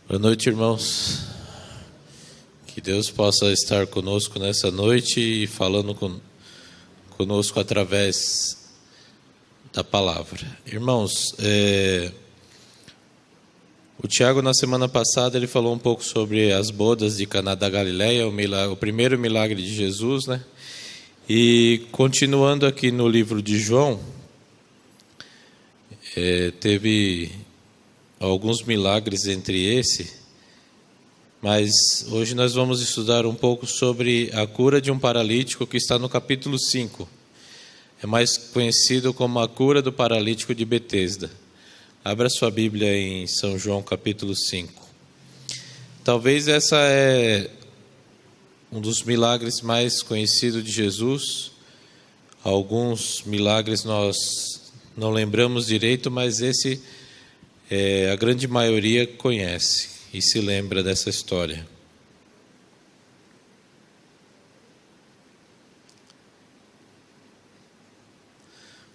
Boa noite, irmãos. Que Deus possa estar conosco nessa noite e falando conosco através da palavra. Irmãos, o Tiago na semana passada ele falou um pouco sobre as bodas de Caná da Galileia, o primeiro milagre de Jesus, né? E continuando aqui no livro de João, teve alguns milagres entre mas hoje nós vamos estudar um pouco sobre a cura de um paralítico que está no capítulo 5. É mais conhecido como a cura do paralítico de Betesda. Abra sua Bíblia em São João capítulo 5. Talvez essa é um dos milagres mais conhecidos de Jesus. Alguns milagres nós não lembramos direito, mas esse a grande maioria conhece e se lembra dessa história.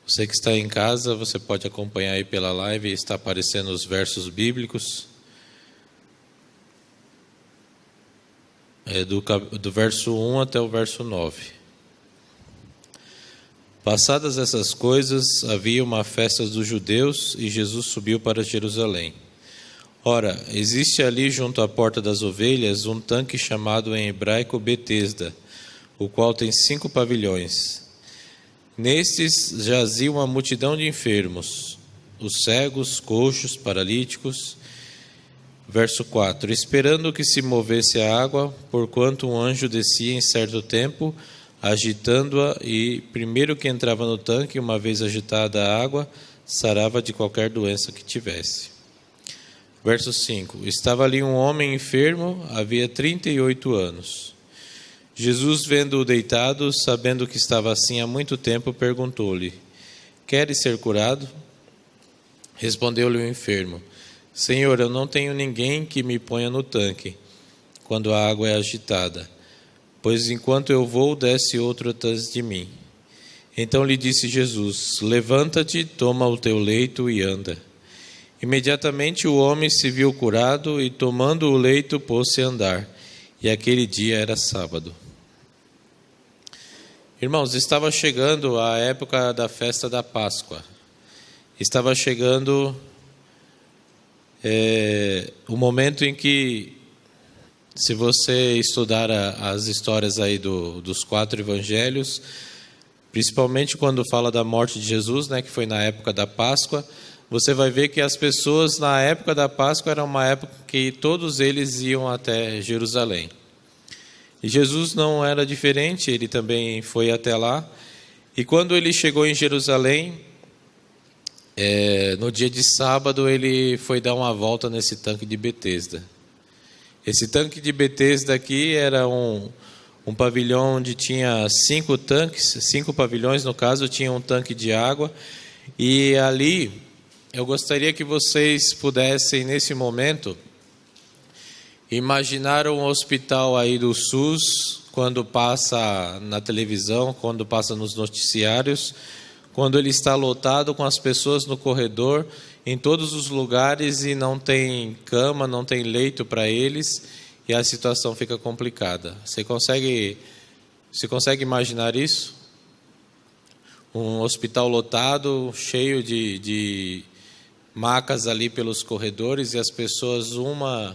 Você que está em casa, você pode acompanhar aí pela live, está aparecendo os versos bíblicos. Do verso 1 até o verso 9. Passadas essas coisas, havia uma festa dos judeus e Jesus subiu para Jerusalém. Ora, existe ali junto à porta das ovelhas um tanque chamado em hebraico Betesda, o qual tem 5 pavilhões. Nestes jazia uma multidão de enfermos, os cegos, coxos, paralíticos. Verso 4. Esperando que se movesse a água, porquanto um anjo descia em certo tempo, agitando-a, e primeiro que entrava no tanque, uma vez agitada a água, sarava de qualquer doença que tivesse. Verso 5. Estava ali um homem enfermo, havia 38 anos. Jesus, vendo-o deitado, sabendo que estava assim há muito tempo, perguntou-lhe: Queres ser curado? Respondeu-lhe o enfermo: Senhor, eu não tenho ninguém que me ponha no tanque, quando a água é agitada, pois enquanto eu vou, desce outro atrás de mim. Então lhe disse Jesus: Levanta-te, toma o teu leito e anda. Imediatamente o homem se viu curado e, tomando o leito, pôs-se a andar. E aquele dia era sábado. Irmãos, estava chegando a época da festa da Páscoa. Estava chegando o momento em que, se você estudar as histórias aí dos 4 evangelhos, principalmente quando fala da morte de Jesus, né, que foi na época da Páscoa, você vai ver que as pessoas na época da Páscoa era uma época que todos eles iam até Jerusalém. E Jesus não era diferente, ele também foi até lá. E quando ele chegou em Jerusalém, no dia de sábado, ele foi dar uma volta nesse tanque de Betesda. Esse tanque de Betesda aqui era um pavilhão onde tinha 5 tanques, 5 pavilhões no caso, tinha um tanque de água. E ali, eu gostaria que vocês pudessem, nesse momento, imaginar um hospital aí do SUS, quando passa na televisão, quando passa nos noticiários, quando ele está lotado com as pessoas no corredor, em todos os lugares, e não tem cama, não tem leito para eles, e a situação fica complicada. Você consegue imaginar isso? Um hospital lotado, cheio de macas ali pelos corredores, e as pessoas, uma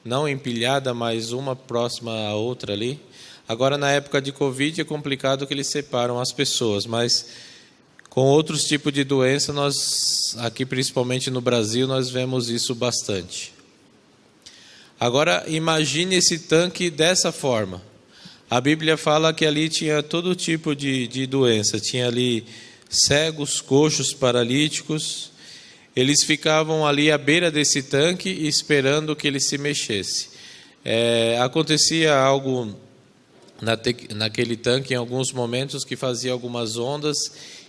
não empilhada, mas uma próxima à outra ali. Agora, na época de Covid, é complicado que eles separam as pessoas, mas com outros tipos de doença, nós, aqui principalmente no Brasil, nós vemos isso bastante. Agora, imagine esse tanque dessa forma. A Bíblia fala que ali tinha todo tipo de doença. Tinha ali cegos, coxos, paralíticos. Eles ficavam ali à beira desse tanque esperando que ele se mexesse. Acontecia algo naquele tanque em alguns momentos que fazia algumas ondas,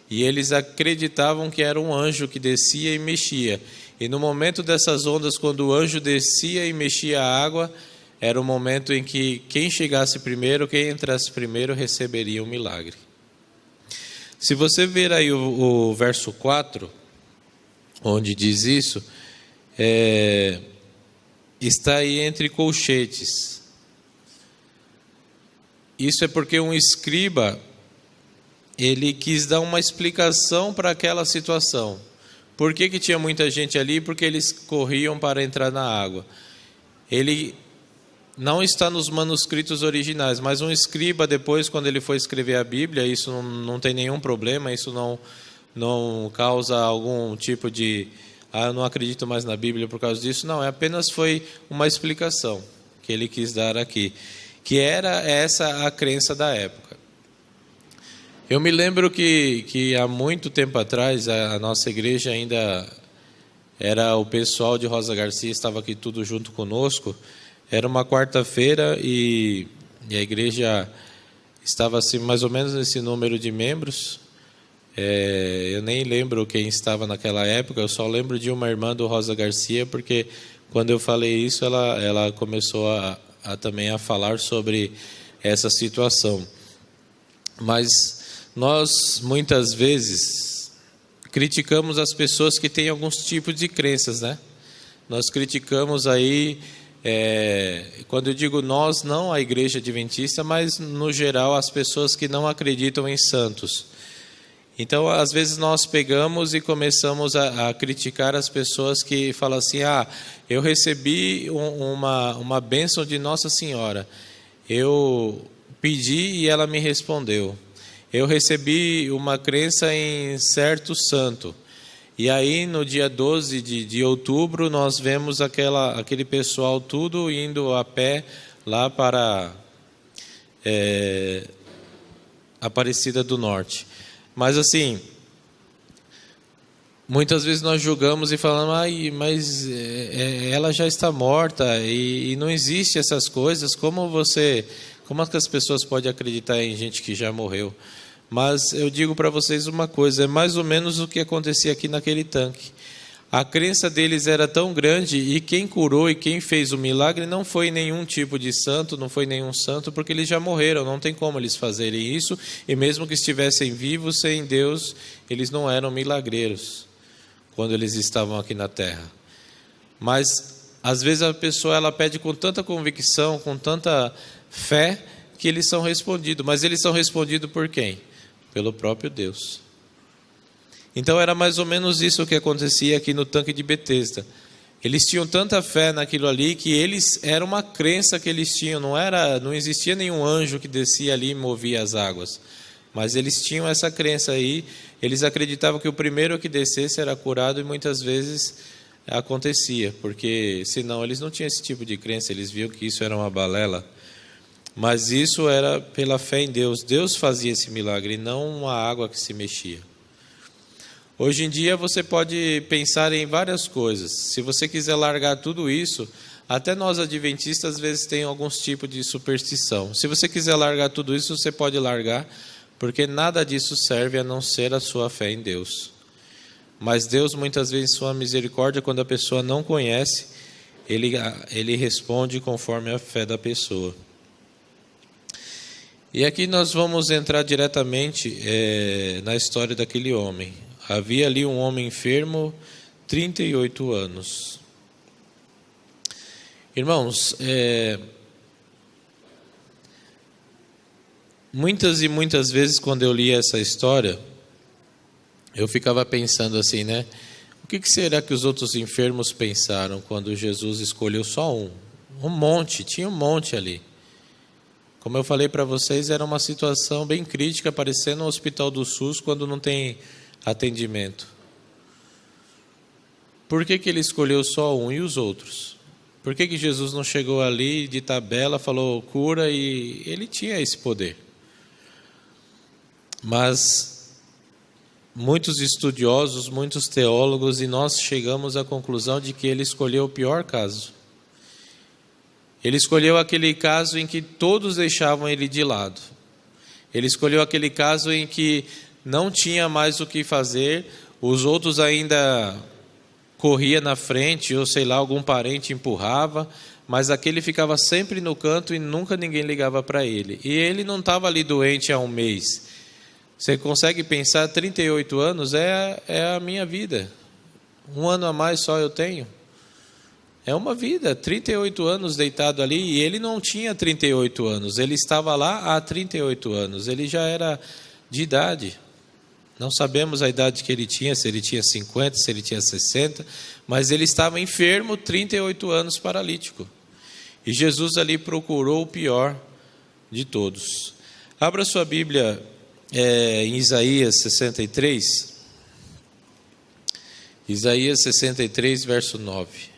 e eles acreditavam que era um anjo que descia e mexia. E no momento dessas ondas, quando o anjo descia e mexia a água, era o momento em que quem chegasse primeiro, quem entrasse primeiro, receberia um milagre. Se você ver aí o verso 4, onde diz isso, está aí entre colchetes. Isso é porque um escriba, ele quis dar uma explicação para aquela situação. Por que tinha muita gente ali? Porque eles corriam para entrar na água. Ele não está nos manuscritos originais, mas um escriba depois, quando ele foi escrever a Bíblia, isso não tem nenhum problema, isso não causa algum tipo de... eu não acredito mais na Bíblia por causa disso. Não, apenas foi uma explicação que ele quis dar aqui, que era essa a crença da época. Eu me lembro que há muito tempo atrás, a nossa igreja ainda era o pessoal de Rosa Garcia, estava aqui tudo junto conosco. Era uma quarta-feira e a igreja estava assim, mais ou menos nesse número de membros. Eu nem lembro quem estava naquela época, eu só lembro de uma irmã do Rosa Garcia, porque quando eu falei isso, ela começou também a falar sobre essa situação. Mas nós, muitas vezes, criticamos as pessoas que têm alguns tipos de crenças, né? Nós criticamos aí, quando eu digo nós, não a igreja adventista, mas no geral as pessoas que não acreditam em santos. Então, às vezes nós pegamos e começamos a criticar as pessoas que falam assim, eu recebi uma bênção de Nossa Senhora, eu pedi e ela me respondeu. Eu recebi uma crença em certo santo. E aí, no dia 12 de outubro, nós vemos aquele pessoal tudo indo a pé lá para Aparecida do Norte. Mas assim, muitas vezes nós julgamos e falamos, mas ela já está morta e não existe essas coisas. Como é que as pessoas podem acreditar em gente que já morreu? Mas eu digo para vocês uma coisa, é mais ou menos o que acontecia aqui naquele tanque. A crença deles era tão grande e quem curou e quem fez o milagre não foi nenhum tipo de santo, não foi nenhum santo, porque eles já morreram, não tem como eles fazerem isso, e mesmo que estivessem vivos, sem Deus, eles não eram milagreiros quando eles estavam aqui na terra. Mas às vezes a pessoa ela pede com tanta convicção, com tanta fé, que eles são respondidos. Mas eles são respondidos por quem? Pelo próprio Deus. Então era mais ou menos isso que acontecia aqui no tanque de Betesda. Eles tinham tanta fé naquilo ali que era uma crença que eles tinham, não existia nenhum anjo que descia ali e movia as águas. Mas eles tinham essa crença aí, eles acreditavam que o primeiro que descesse era curado e muitas vezes acontecia, porque senão eles não tinham esse tipo de crença, eles viam que isso era uma balela. Mas isso era pela fé em Deus. Deus fazia esse milagre, não uma água que se mexia. Hoje em dia você pode pensar em várias coisas. Se você quiser largar tudo isso, até nós adventistas às vezes tem alguns tipos de superstição. Se você quiser largar tudo isso, você pode largar, porque nada disso serve a não ser a sua fé em Deus. Mas Deus muitas vezes, em sua misericórdia, quando a pessoa não conhece, Ele responde conforme a fé da pessoa. E aqui nós vamos entrar diretamente na história daquele homem. Havia ali um homem enfermo, 38 anos. Irmãos, muitas e muitas vezes quando eu li essa história, eu ficava pensando assim, né? O que será que os outros enfermos pensaram quando Jesus escolheu só um? Tinha um monte ali. Como eu falei para vocês, era uma situação bem crítica, parecendo um hospital do SUS quando não tem atendimento. Por que ele escolheu só um e os outros? Por que Jesus não chegou ali de tabela, falou cura e ele tinha esse poder? Mas muitos estudiosos, muitos teólogos e nós chegamos à conclusão de que ele escolheu o pior caso. Ele escolheu aquele caso em que todos deixavam ele de lado. Ele escolheu aquele caso em que não tinha mais o que fazer, os outros ainda corria na frente, ou sei lá, algum parente empurrava, mas aquele ficava sempre no canto e nunca ninguém ligava para ele. E ele não estava ali doente há um mês. Você consegue pensar, 38 anos é a minha vida. Um ano a mais só eu tenho. É uma vida, 38 anos deitado ali, e ele não tinha 38 anos, ele estava lá há 38 anos, ele já era de idade. Não sabemos a idade que ele tinha, se ele tinha 50, se ele tinha 60, mas ele estava enfermo, 38 anos, paralítico. E Jesus ali procurou o pior de todos. Abra sua Bíblia em Isaías 63. Isaías 63, verso 9.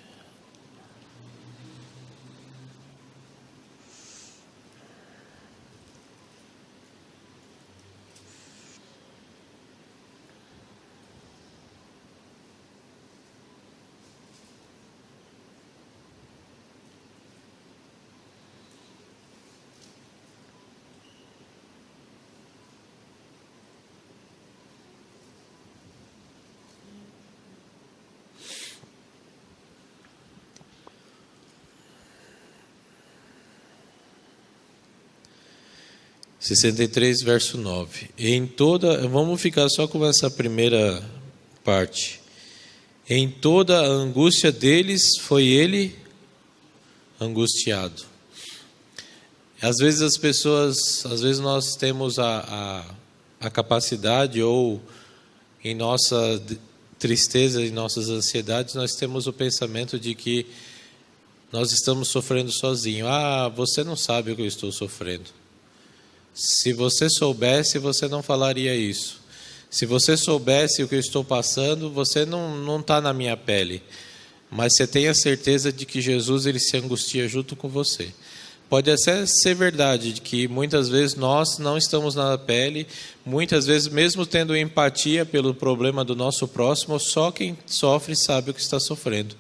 Sessenta e três, verso 9. Vamos ficar só com essa primeira parte. Em toda a angústia deles foi ele angustiado. Às vezes às vezes nós temos a capacidade, ou em nossa tristeza, em nossas ansiedades, nós temos o pensamento de que nós estamos sofrendo sozinhos. Você não sabe o que eu estou sofrendo. Se você soubesse, você não falaria isso. Se você soubesse o que eu estou passando, você não está na minha pele. Mas você tenha certeza de que Jesus ele se angustia junto com você. Pode até ser verdade de que muitas vezes nós não estamos na pele, muitas vezes mesmo tendo empatia pelo problema do nosso próximo, só quem sofre sabe o que está sofrendo.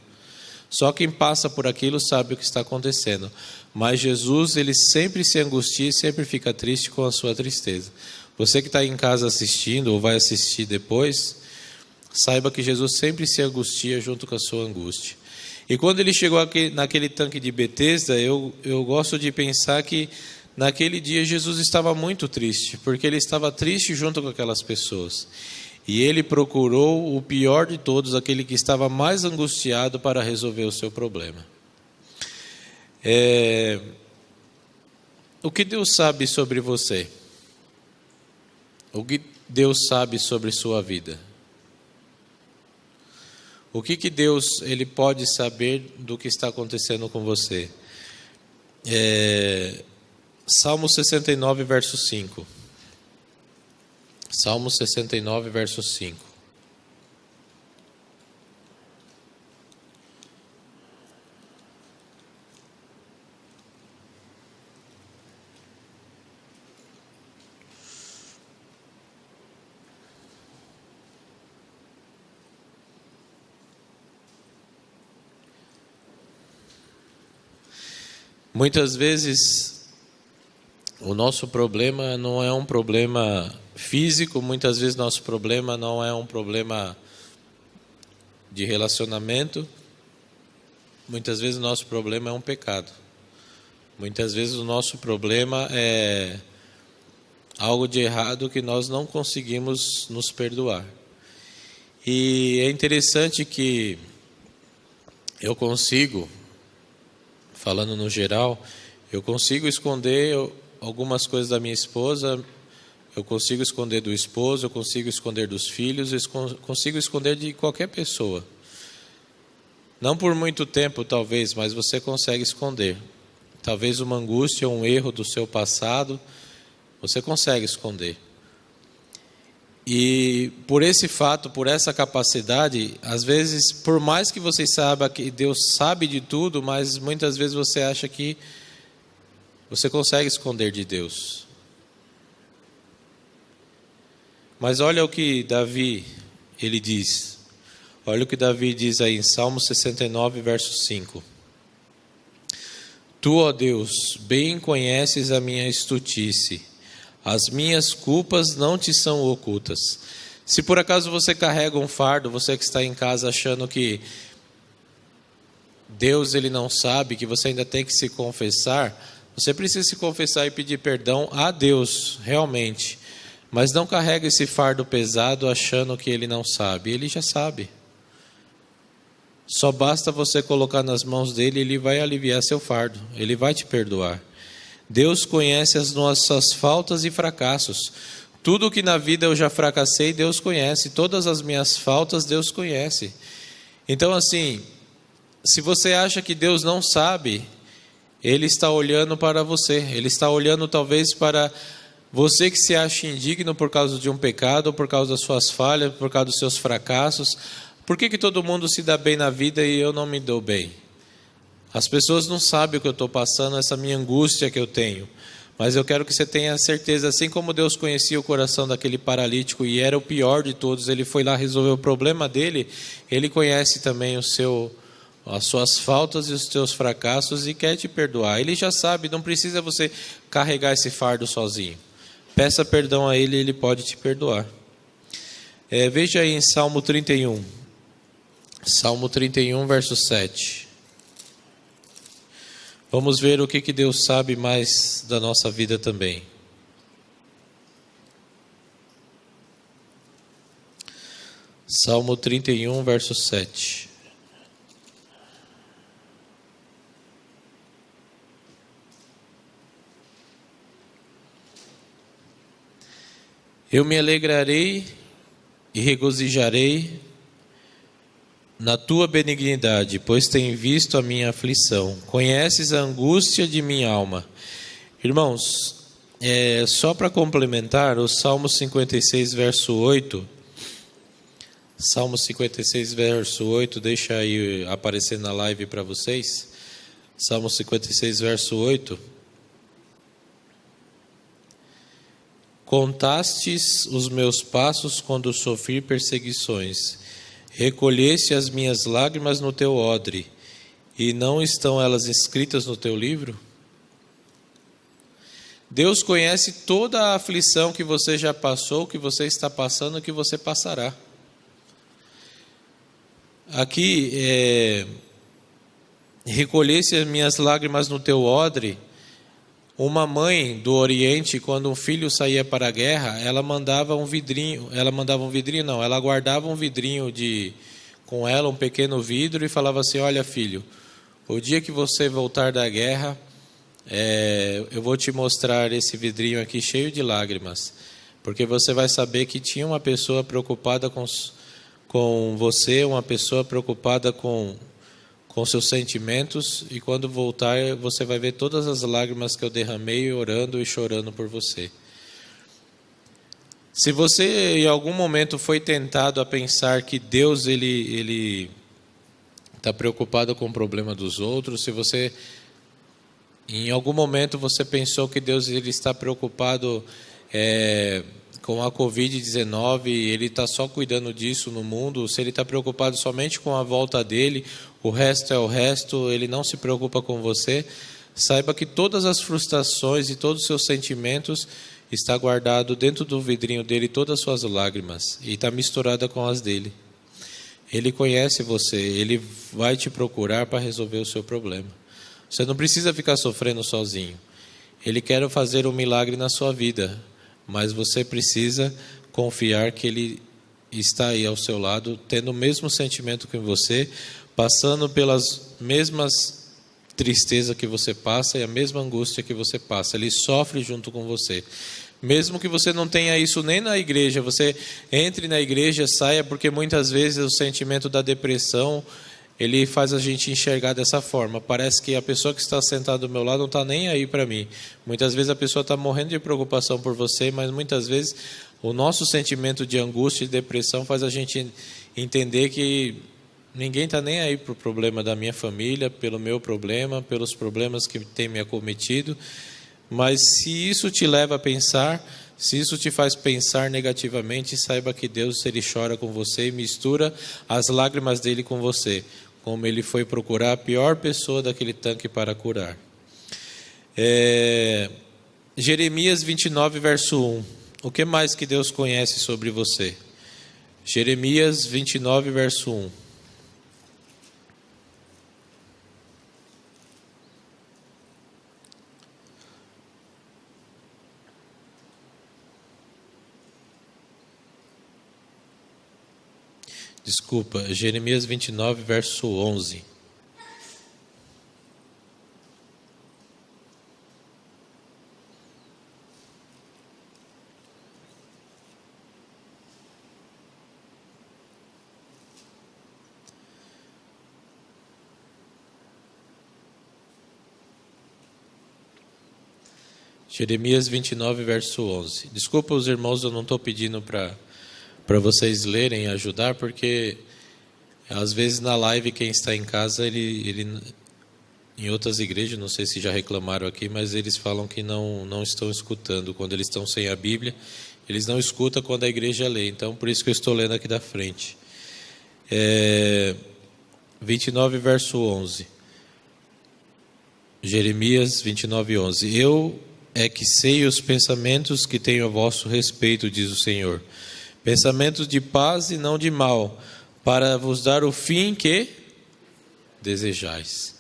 Só quem passa por aquilo sabe o que está acontecendo. Mas Jesus, ele sempre se angustia e sempre fica triste com a sua tristeza. Você que está em casa assistindo ou vai assistir depois, saiba que Jesus sempre se angustia junto com a sua angústia. E quando ele chegou naquele tanque de Betesda, eu gosto de pensar que naquele dia Jesus estava muito triste, porque ele estava triste junto com aquelas pessoas. E ele procurou o pior de todos, aquele que estava mais angustiado para resolver o seu problema. O que Deus sabe sobre você? O que Deus sabe sobre sua vida? O que Deus ele pode saber do que está acontecendo com você? Salmo 69, verso 5. Salmo 69, verso 5. Muitas vezes o nosso problema não é um problema físico, muitas vezes nosso problema não é um problema de relacionamento, muitas vezes o nosso problema é um pecado. Muitas vezes o nosso problema é algo de errado que nós não conseguimos nos perdoar. E é interessante que eu consigo, falando no geral, eu consigo esconder algumas coisas da minha esposa, eu consigo esconder do esposo, eu consigo esconder dos filhos, eu consigo esconder de qualquer pessoa. Não por muito tempo, talvez, mas você consegue esconder. Talvez uma angústia, um erro do seu passado, você consegue esconder. E por esse fato, por essa capacidade, às vezes, por mais que você saiba que Deus sabe de tudo, mas muitas vezes você acha que você consegue esconder de Deus. Mas olha o que Davi, ele diz. Olha o que Davi diz aí em Salmo 69, verso 5. Tu, ó Deus, bem conheces a minha estultice. As minhas culpas não te são ocultas. Se por acaso você carrega um fardo, você que está em casa achando que Deus ele não sabe, que você ainda tem que se confessar, você precisa se confessar e pedir perdão a Deus, realmente. Mas não carrega esse fardo pesado achando que ele não sabe. Ele já sabe. Só basta você colocar nas mãos dele, ele vai aliviar seu fardo, ele vai te perdoar. Deus conhece as nossas faltas e fracassos. Tudo que na vida eu já fracassei, Deus conhece. Todas as minhas faltas, Deus conhece. Então, assim, se você acha que Deus não sabe, Ele está olhando para você. Ele está olhando talvez para você que se acha indigno por causa de um pecado, por causa das suas falhas, por causa dos seus fracassos. Por que todo mundo se dá bem na vida e eu não me dou bem? As pessoas não sabem o que eu estou passando, essa minha angústia que eu tenho. Mas eu quero que você tenha certeza, assim como Deus conhecia o coração daquele paralítico e era o pior de todos, Ele foi lá resolver o problema dele, Ele conhece também as suas faltas e os seus fracassos e quer te perdoar. Ele já sabe, não precisa você carregar esse fardo sozinho. Peça perdão a Ele, Ele pode te perdoar. Veja aí em Salmo 31. Salmo 31, verso 7. Vamos ver o que Deus sabe mais da nossa vida também. Salmo 31, verso 7. Eu me alegrarei e regozijarei na tua benignidade, pois tem visto a minha aflição. Conheces a angústia de minha alma. Irmãos, só para complementar, o Salmo 56, verso 8. Salmo 56, verso 8, deixa aí aparecer na live para vocês. Salmo 56, verso 8. Contastes os meus passos quando sofri perseguições. Recolheste as minhas lágrimas no teu odre, e não estão elas escritas no teu livro? Deus conhece toda a aflição que você já passou, que você está passando, que você passará. Aqui, recolheste as minhas lágrimas no teu odre. Uma mãe do Oriente, quando um filho saía para a guerra, ela guardava um vidrinho com ela, um pequeno vidro, e falava assim: olha, filho, o dia que você voltar da guerra, eu vou te mostrar esse vidrinho aqui cheio de lágrimas, porque você vai saber que tinha uma pessoa preocupada com você, uma pessoa preocupada com seus sentimentos, e quando voltar você vai ver todas as lágrimas que eu derramei orando e chorando por você. Se você em algum momento foi tentado a pensar que Deus ele está preocupado com o problema dos outros, se você em algum momento você pensou que Deus ele está preocupado com a Covid-19, ele está só cuidando disso no mundo, se ele está preocupado somente com a volta dele, o resto é o resto, ele não se preocupa com você, saiba que todas as frustrações e todos os seus sentimentos está guardado dentro do vidrinho dele, todas as suas lágrimas, e está misturada com as dele. Ele conhece você, ele vai te procurar para resolver o seu problema. Você não precisa ficar sofrendo sozinho. Ele quer fazer um milagre na sua vida, mas você precisa confiar que Ele está aí ao seu lado, tendo o mesmo sentimento que você, passando pelas mesmas tristezas que você passa e a mesma angústia que você passa. Ele sofre junto com você. Mesmo que você não tenha isso nem na igreja, você entre na igreja, saia, porque muitas vezes o sentimento da depressão, ele faz a gente enxergar dessa forma. Parece que a pessoa que está sentada do meu lado não está nem aí para mim. Muitas vezes a pessoa está morrendo de preocupação por você, mas muitas vezes o nosso sentimento de angústia e depressão faz a gente entender que ninguém está nem aí para o problema da minha família, pelo meu problema, pelos problemas que tem me acometido. Mas se isso te leva a pensar, se isso te faz pensar negativamente, saiba que Deus ele chora com você e mistura as lágrimas dele com você, como ele foi procurar a pior pessoa daquele tanque para curar. Jeremias 29, verso 1. O que mais que Deus conhece sobre você? Jeremias 29, verso 1. Desculpa, Jeremias 29, verso 11. Jeremias 29, verso 11. Desculpa os irmãos, eu não estou pedindo para vocês lerem e ajudar, porque às vezes na live quem está em casa, ele em outras igrejas, não sei se já reclamaram aqui, mas eles falam que não estão escutando. Quando eles estão sem a Bíblia, eles não escutam quando a igreja lê. Então, por isso que eu estou lendo aqui da frente. 29, verso 11. Jeremias 29, 11. Eu é que sei os pensamentos que tenho a vosso respeito, diz o Senhor. Pensamentos de paz e não de mal, para vos dar o fim que desejais.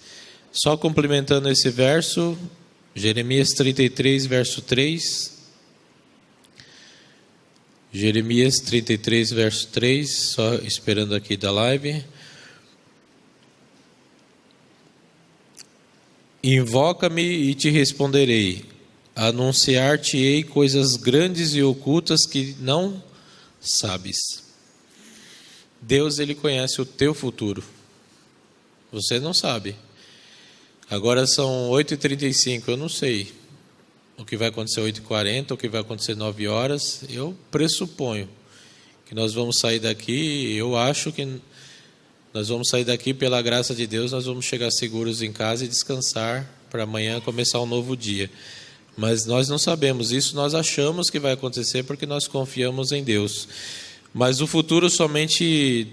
Só complementando esse verso, Jeremias 33, verso 3. Jeremias 33, verso 3, só esperando aqui da live. Invoca-me e te responderei. Anunciar-te-ei coisas grandes e ocultas que não sabes. Deus, Ele conhece o teu futuro. Você não sabe. Agora são 8h35, eu não sei o que vai acontecer 8h40, o que vai acontecer 9 horas. Eu pressuponho que nós vamos sair daqui, eu acho que nós vamos sair daqui pela graça de Deus, nós vamos chegar seguros em casa e descansar para amanhã começar um novo dia. Mas nós não sabemos, isso nós achamos que vai acontecer porque nós confiamos em Deus. Mas o futuro somente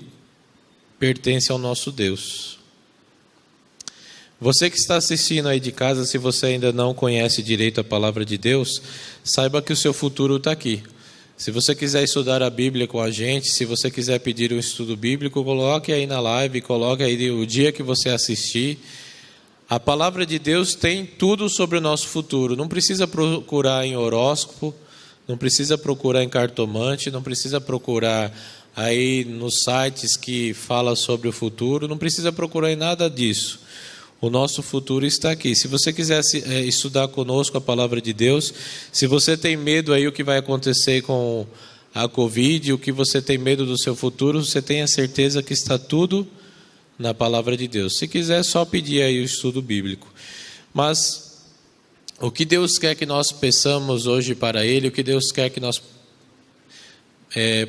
pertence ao nosso Deus. Você que está assistindo aí de casa, se você ainda não conhece direito a palavra de Deus, saiba que o seu futuro está aqui. Se você quiser estudar a Bíblia com a gente, se você quiser pedir um estudo bíblico, coloque aí na live, coloque aí o dia que você assistir. A palavra de Deus tem tudo sobre o nosso futuro. Não precisa procurar em horóscopo, não precisa procurar em cartomante, não precisa procurar aí nos sites que falam sobre o futuro, não precisa procurar em nada disso. O nosso futuro está aqui. Se você quiser estudar conosco a palavra de Deus, se você tem medo aí o que vai acontecer com a Covid, o que você tem medo do seu futuro, você tenha certeza que está tudo na palavra de Deus. Se quiser, é só pedir aí o estudo bíblico. Mas o que Deus quer que nós peçamos hoje para Ele, o que Deus quer que nós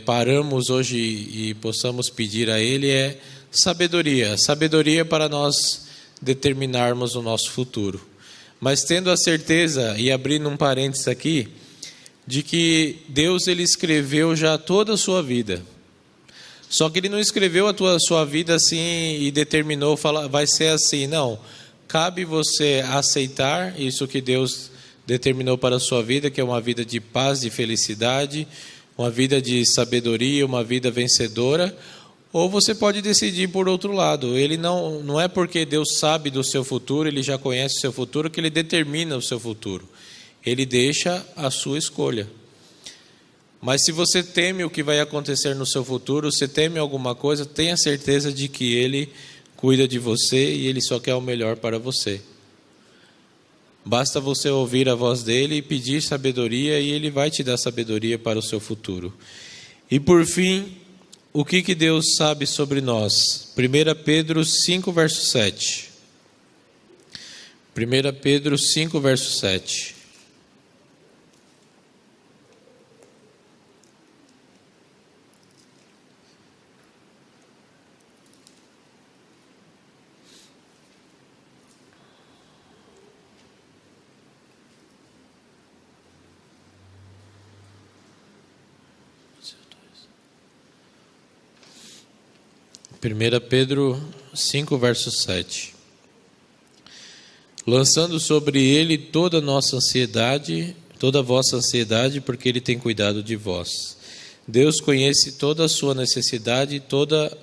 paramos hoje e possamos pedir a Ele é sabedoria. Sabedoria para nós determinarmos o nosso futuro. Mas tendo a certeza, e abrindo um parênteses aqui, de que Deus, Ele escreveu já toda a sua vida. Só que Ele não escreveu a sua vida assim e determinou, vai ser assim. Não, cabe você aceitar isso que Deus determinou para a sua vida, que é uma vida de paz, de felicidade, uma vida de sabedoria, uma vida vencedora. Ou você pode decidir por outro lado. Ele não é porque Deus sabe do seu futuro, Ele já conhece o seu futuro, que Ele determina o seu futuro. Ele deixa a sua escolha. Mas se você teme o que vai acontecer no seu futuro, se teme alguma coisa, tenha certeza de que Ele cuida de você e Ele só quer o melhor para você. Basta você ouvir a voz dEle e pedir sabedoria e Ele vai te dar sabedoria para o seu futuro. E por fim, o que Deus sabe sobre nós? 1 Pedro 5, verso 7. 1 Pedro 5, verso 7. Primeira Pedro 5, verso 7. Lançando sobre Ele toda a nossa ansiedade, toda a vossa ansiedade, porque Ele tem cuidado de vós. Deus conhece toda a sua necessidade, toda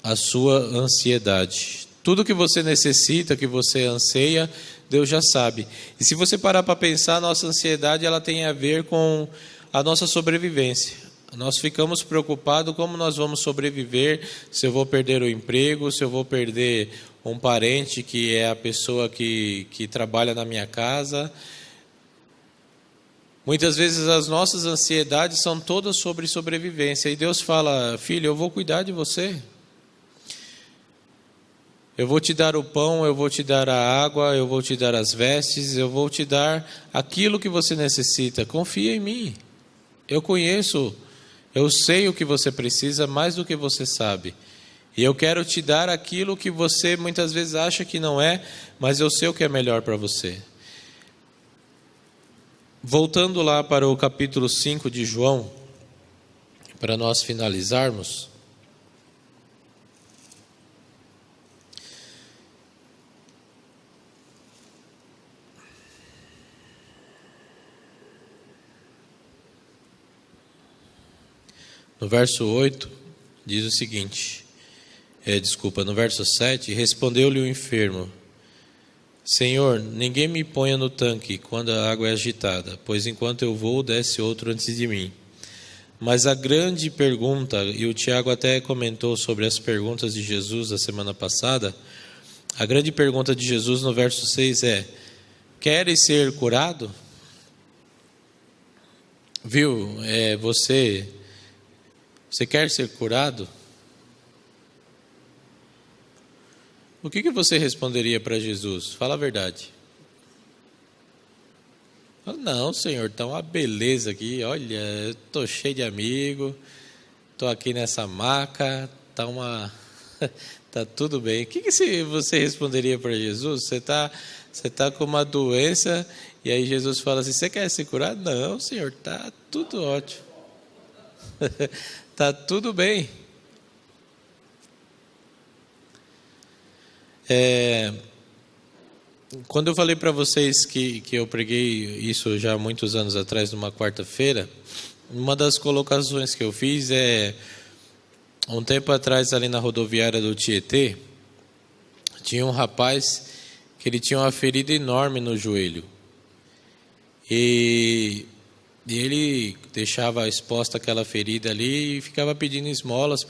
a sua ansiedade. Tudo que você necessita, que você anseia, Deus já sabe. E se você parar para pensar, a nossa ansiedade ela tem a ver com a nossa sobrevivência. Nós ficamos preocupados como nós vamos sobreviver, se eu vou perder o emprego, se eu vou perder um parente que é a pessoa que trabalha na minha casa. Muitas vezes as nossas ansiedades são todas sobre sobrevivência. E Deus fala: filho, eu vou cuidar de você. Eu vou te dar o pão, eu vou te dar a água, eu vou te dar as vestes, eu vou te dar aquilo que você necessita. Confia em mim. Eu conheço, eu sei o que você precisa mais do que você sabe. E eu quero te dar aquilo que você muitas vezes acha que não é, mas eu sei o que é melhor para você. Voltando lá para o capítulo 5 de João, para nós finalizarmos. No verso 8, diz o seguinte, no verso 7, respondeu-lhe o enfermo: Senhor, ninguém me ponha no tanque quando a água é agitada, pois enquanto eu vou, desce outro antes de mim. Mas a grande pergunta, e o Tiago até comentou sobre as perguntas de Jesus a semana passada, a grande pergunta de Jesus no verso 6 é: queres ser curado? Viu, você quer ser curado? O que você responderia para Jesus? Fala a verdade. Não, Senhor, está uma beleza aqui. Olha, eu estou cheio de amigo, estou aqui nessa maca, tá tudo bem. O que você responderia para Jesus? Você tá com uma doença e aí Jesus fala assim: você quer ser curado? Não, Senhor, está tudo ótimo. Está tudo bem. Quando eu falei para vocês que eu preguei isso já há muitos anos atrás, numa quarta-feira, uma das colocações que eu fiz um tempo atrás ali na rodoviária do Tietê, tinha um rapaz que ele tinha uma ferida enorme no joelho. E ele deixava exposta aquela ferida ali e ficava pedindo esmolas.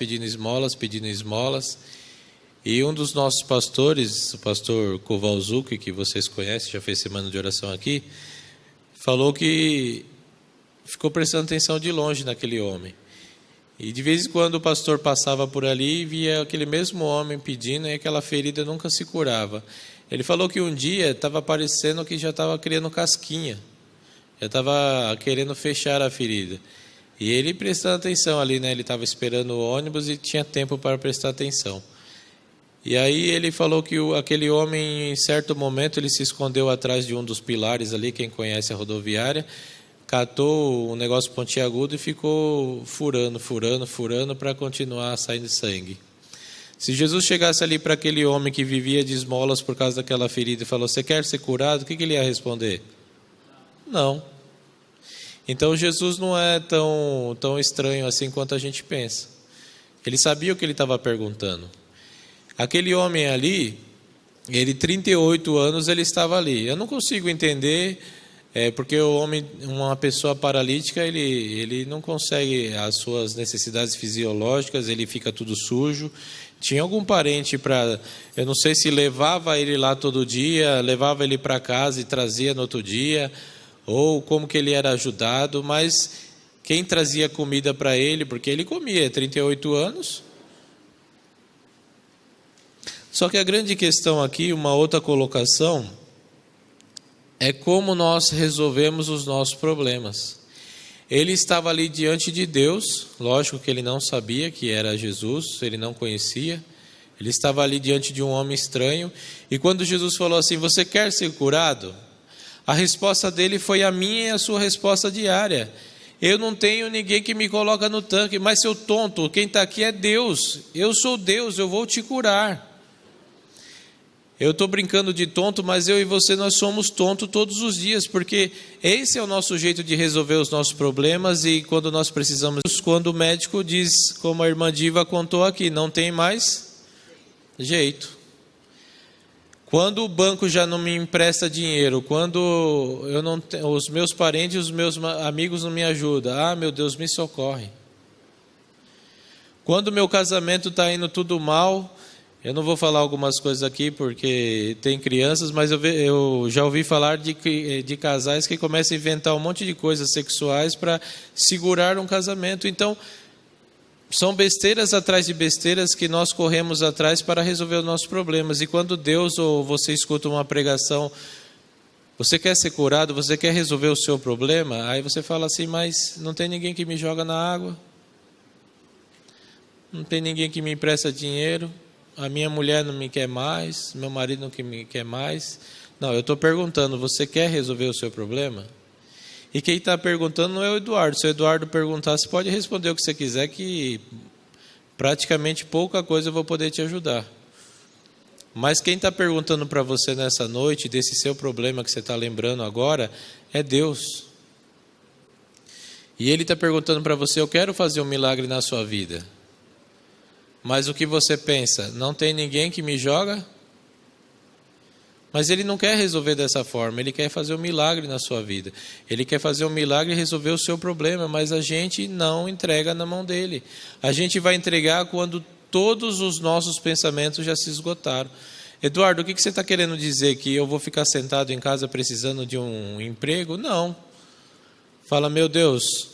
E um dos nossos pastores, o pastor Kowalczuk, que vocês conhecem, já fez semana de oração aqui, falou que ficou prestando atenção de longe naquele homem. E de vez em quando o pastor passava por ali e via aquele mesmo homem pedindo, e aquela ferida nunca se curava. Ele falou que um dia estava parecendo que já estava criando casquinha, já estava querendo fechar a ferida. E ele prestando atenção ali, né? Ele estava esperando o ônibus e tinha tempo para prestar atenção. E aí ele falou que aquele homem, em certo momento, ele se escondeu atrás de um dos pilares ali, quem conhece a rodoviária, catou um negócio pontiagudo e ficou furando para continuar saindo sangue. Se Jesus chegasse ali para aquele homem que vivia de esmolas por causa daquela ferida e falou: você quer ser curado? O que ele ia responder? Não. Então Jesus não é tão estranho assim quanto a gente pensa. Ele sabia o que ele estava perguntando. Aquele homem ali, 38 anos ele estava ali. Eu não consigo entender, porque uma pessoa paralítica, ele não consegue as suas necessidades fisiológicas, ele fica tudo sujo. Tinha algum parente eu não sei se levava ele lá todo dia, levava ele para casa e trazia no outro dia, ou como que ele era ajudado, mas quem trazia comida para ele, porque ele comia, 38 anos... Só que a grande questão aqui, uma outra colocação, é como nós resolvemos os nossos problemas. Ele estava ali diante de Deus, lógico que ele não sabia que era Jesus, ele não conhecia. Ele estava ali diante de um homem estranho, e quando Jesus falou assim: você quer ser curado? A resposta dele foi a minha e a sua resposta diária: eu não tenho ninguém que me coloca no tanque, mas seu tonto, quem está aqui é Deus, eu sou Deus, eu vou te curar. Eu estou brincando de tonto, mas eu e você, nós somos tontos todos os dias, porque esse é o nosso jeito de resolver os nossos problemas. E quando nós precisamos, quando o médico diz, como a irmã Diva contou aqui, não tem mais jeito. Quando o banco já não me empresta dinheiro, quando os meus parentes, os meus amigos não me ajudam, meu Deus, me socorre. Quando meu casamento está indo tudo mal, eu não vou falar algumas coisas aqui porque tem crianças, mas eu já ouvi falar de casais que começam a inventar um monte de coisas sexuais para segurar um casamento. Então, são besteiras atrás de besteiras que nós corremos atrás para resolver os nossos problemas. E quando Deus ou você escuta uma pregação, você quer ser curado, você quer resolver o seu problema, aí você fala assim, mas não tem ninguém que me joga na água, não tem ninguém que me empresta dinheiro, a minha mulher não me quer mais, meu marido não me quer mais. Não, eu estou perguntando, você quer resolver o seu problema? E quem está perguntando não é o Eduardo. Se o Eduardo perguntar, você pode responder o que você quiser, que praticamente pouca coisa eu vou poder te ajudar. Mas quem está perguntando para você nessa noite, desse seu problema que você está lembrando agora, é Deus. E Ele está perguntando para você, eu quero fazer um milagre na sua vida. Mas o que você pensa? Não tem ninguém que me joga? Mas Ele não quer resolver dessa forma, Ele quer fazer um milagre na sua vida. Ele quer fazer um milagre e resolver o seu problema, mas a gente não entrega na mão dEle. A gente vai entregar quando todos os nossos pensamentos já se esgotaram. Eduardo, o que você está querendo dizer? Que eu vou ficar sentado em casa precisando de um emprego? Não. Fala, meu Deus...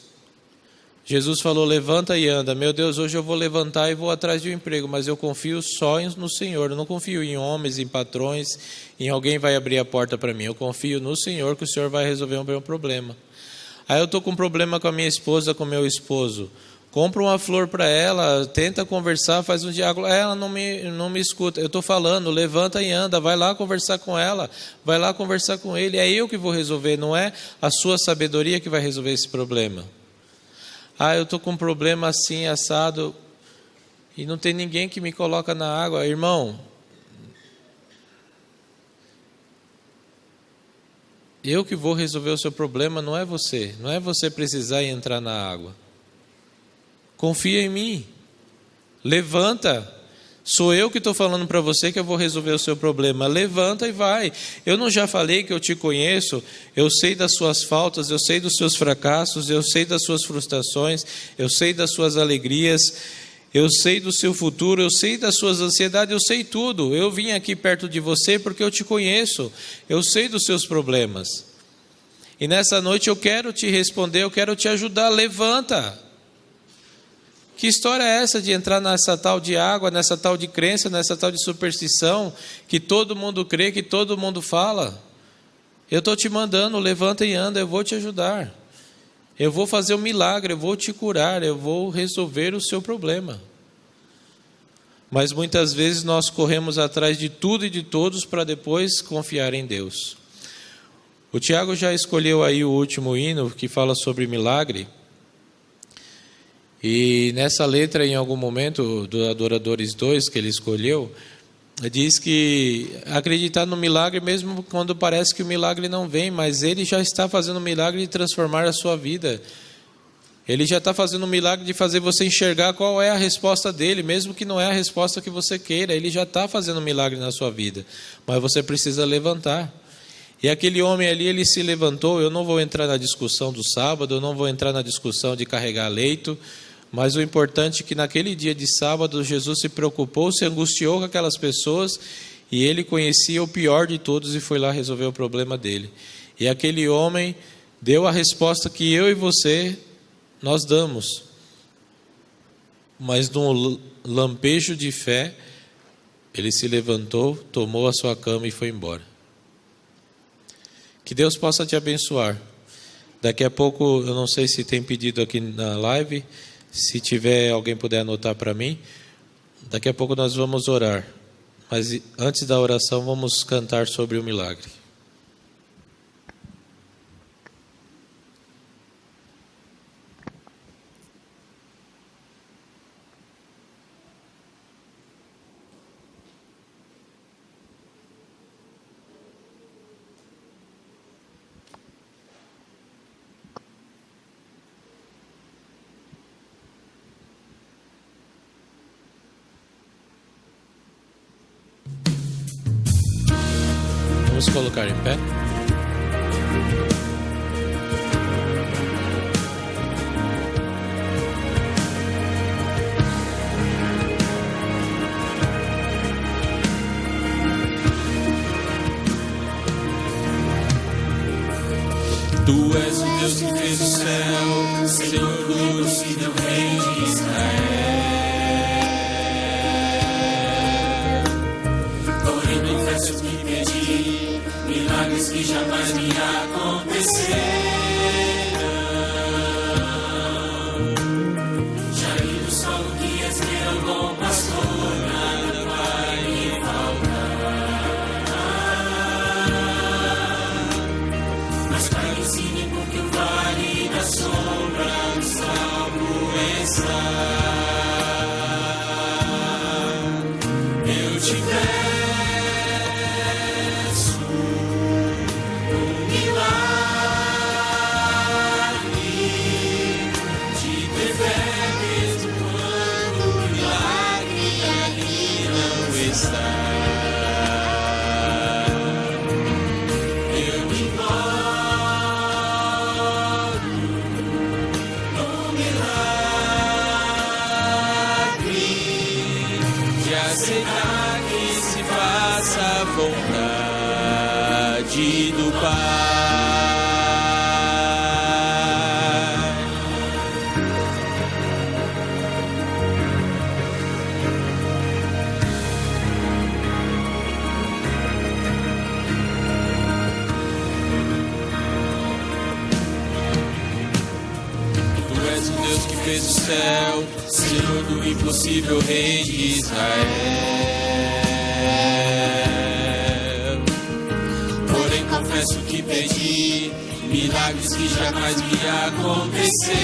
Jesus falou, levanta e anda. Meu Deus, hoje eu vou levantar e vou atrás de um emprego, mas eu confio só no Senhor. Eu não confio em homens, em patrões, em alguém vai abrir a porta para mim. Eu confio no Senhor, que o Senhor vai resolver o meu problema. Aí eu estou com um problema com a minha esposa, com o meu esposo. Compra uma flor para ela, tenta conversar, faz um diálogo. Ela não me escuta. Eu estou falando, levanta e anda, vai lá conversar com ela, vai lá conversar com ele. É eu que vou resolver, não é a sua sabedoria que vai resolver esse problema. Ah, eu estou com um problema assim, assado, e não tem ninguém que me coloca na água. Irmão, eu que vou resolver o seu problema, não é você. Não é você precisar e entrar na água. Confia em mim. Levanta. Sou eu que estou falando para você que eu vou resolver o seu problema. Levanta e vai. Eu não já falei que eu te conheço? Eu sei das suas faltas, eu sei dos seus fracassos, eu sei das suas frustrações, eu sei das suas alegrias, eu sei do seu futuro, eu sei das suas ansiedades, eu sei tudo. Eu vim aqui perto de você porque eu te conheço. Eu sei dos seus problemas. E nessa noite eu quero te responder, eu quero te ajudar. Levanta. Que história é essa de entrar nessa tal de água, nessa tal de crença, nessa tal de superstição, que todo mundo crê, que todo mundo fala? Eu estou te mandando, levanta e anda, eu vou te ajudar. Eu vou fazer um milagre, eu vou te curar, eu vou resolver o seu problema. Mas muitas vezes nós corremos atrás de tudo e de todos para depois confiar em Deus. O Tiago já escolheu aí o último hino que fala sobre milagre. E nessa letra, em algum momento, do Adoradores 2, que ele escolheu, diz que acreditar no milagre mesmo quando parece que o milagre não vem, mas ele já está fazendo o milagre de transformar a sua vida. Ele já está fazendo o milagre de fazer você enxergar qual é a resposta dele, mesmo que não é a resposta que você queira. Ele já está fazendo um milagre na sua vida, mas você precisa levantar. E aquele homem ali, ele se levantou. Eu não vou entrar na discussão do sábado, eu não vou entrar na discussão de carregar leito, mas o importante é que naquele dia de sábado, Jesus se preocupou, se angustiou com aquelas pessoas, e ele conhecia o pior de todos e foi lá resolver o problema dele. E aquele homem deu a resposta que eu e você, nós damos. Mas num lampejo de fé, ele se levantou, tomou a sua cama e foi embora. Que Deus possa te abençoar. Daqui a pouco, eu não sei se tem pedido aqui na live, se tiver alguém puder anotar para mim, daqui a pouco nós vamos orar. Mas antes da oração, vamos cantar sobre o milagre. Vamos colocar em pé. és o Deus que fez o céu, Senhor do impossível, Rei de Israel. Porém confesso que pedi milagres que jamais me acontecerão. Já li do solo que és meu bom pastor, nada vai me faltar. Mas Pai, me ensine porque o vale da sombra do salvo está. Eu te peço um milagre de ter fé mesmo quando o milagre ali não está. Eu me imploro um milagre de aceitar que se faça a vontade do Pai. Tu és o Deus que fez o céu, Senhor do impossível, Rei de Israel. Porém confesso que pedi milagres que jamais me acontecerão.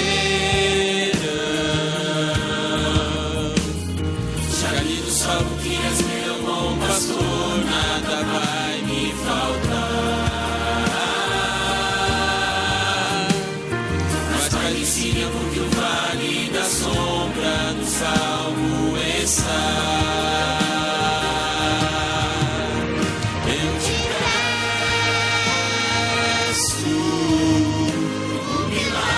Já li do salmo que és meu bom pastor, nada vai me faltar. Mas Pai, me ensina porque o vale da sombra do salmo está. Eu te peço um milagre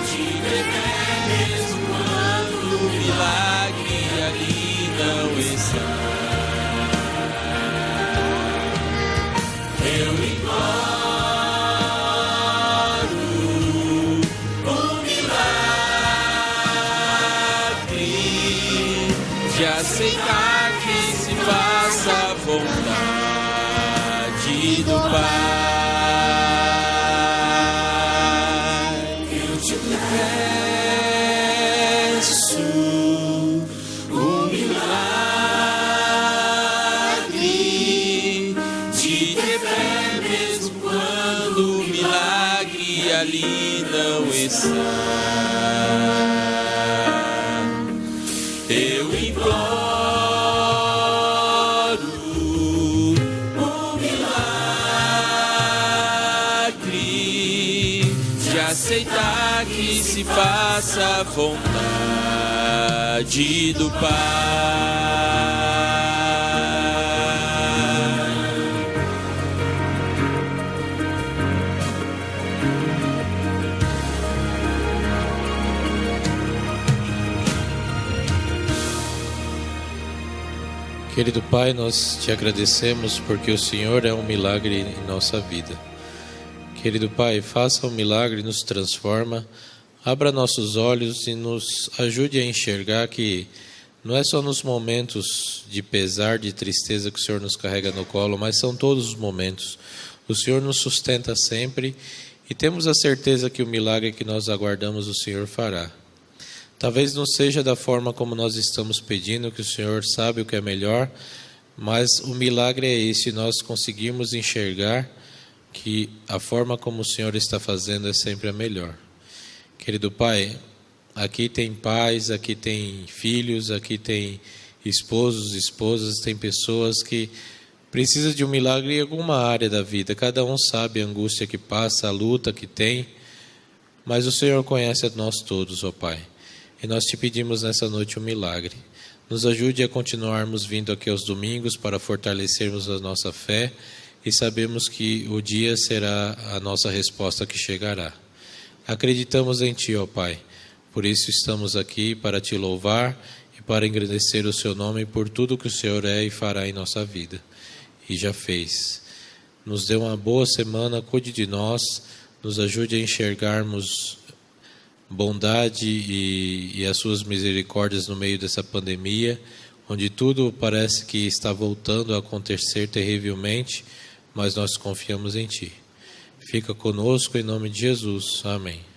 de ter fé mesmo quando o milagre ali não está. Eu imploro um milagre de aceitar que se faça a vontade do Pai. Eu te peço um milagre de ter fé mesmo quando o milagre ali não está. Eu imploro um milagre de aceitar que se faça a vontade do Pai. Querido Pai, nós te agradecemos porque o Senhor é um milagre em nossa vida. Querido Pai, faça um milagre, nos transforma, abra nossos olhos e nos ajude a enxergar que não é só nos momentos de pesar, de tristeza que o Senhor nos carrega no colo, mas são todos os momentos. O Senhor nos sustenta sempre e temos a certeza que o milagre que nós aguardamos o Senhor fará. Talvez não seja da forma como nós estamos pedindo, que o Senhor sabe o que é melhor, mas o milagre é esse, nós conseguimos enxergar que a forma como o Senhor está fazendo é sempre a melhor. Querido Pai, aqui tem pais, aqui tem filhos, aqui tem esposos, esposas, tem pessoas que precisam de um milagre em alguma área da vida. Cada um sabe a angústia que passa, a luta que tem, mas o Senhor conhece a nós todos, ó Pai. E nós te pedimos nessa noite um milagre. Nos ajude a continuarmos vindo aqui aos domingos para fortalecermos a nossa fé e sabemos que o dia será a nossa resposta que chegará. Acreditamos em Ti, ó Pai. Por isso estamos aqui para Te louvar e para engrandecer o Seu nome por tudo que o Senhor é e fará em nossa vida. E já fez. nos dê uma boa semana, cuide de nós, nos ajude a enxergarmos bondade e as suas misericórdias no meio dessa pandemia, onde tudo parece que está voltando a acontecer terrivelmente, mas nós confiamos em Ti. Fica conosco em nome de Jesus. Amém.